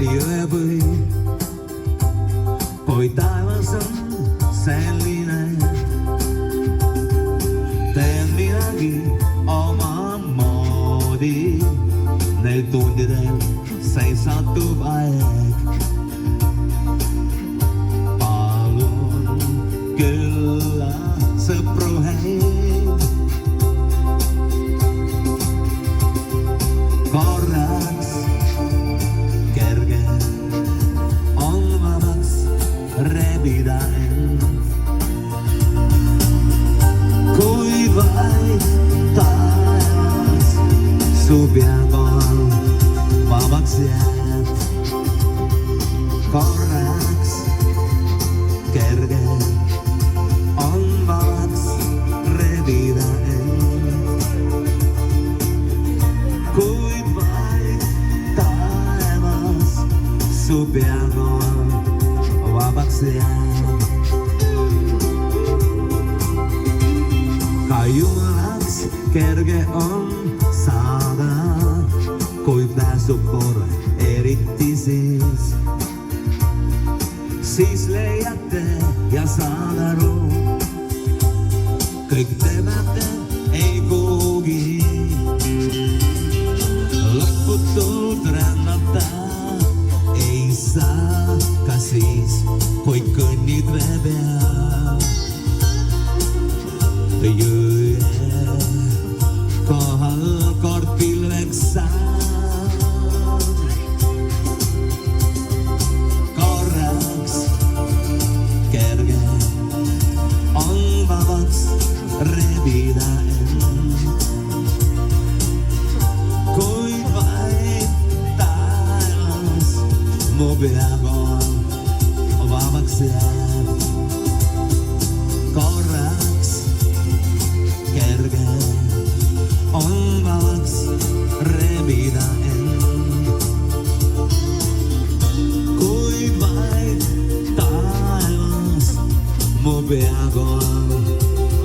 jõepõhi. Oi taevas on selline, teen midagi omamoodi. Neil tundidel seisatub aeg. Palun külla sõpru häid. Korraks kerge on vabaks rebida end. Kui vaid taevas su pea kohal vabaks jääb. Korraks kerge on vabaks rebida end. Kui vaid taevas su pea kohal vabaks jääb. Ka jumalaks kerge on saada, kui pääsub kord eriti siis leiate ja saad aru, kõik temate ei kuhugi. Lõputult rännata ei saa, ka siis, kui kõnnid vee peal. Jõe kohal kord pilveks saad. Korraks kerge on vabaks rebida end. Kui vaid taevas mu pea kohal vabaks jääb. Korraks kerge on vabaks rebida end. Kui vaid taevas mu pea kohal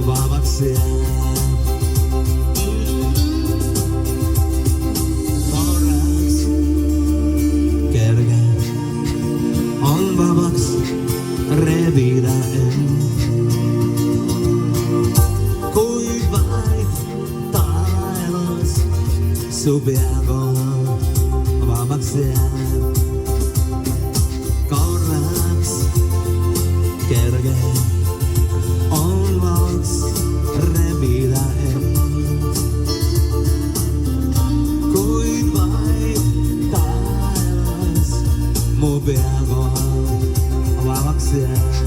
vabaks jääb. Korraks kerge on vabaks rebida end. Su pea kohal vabaks jääb. Korraks kerge on vabaks rebida end. Kui vaid taevas mu pea kohal vabaks jääb.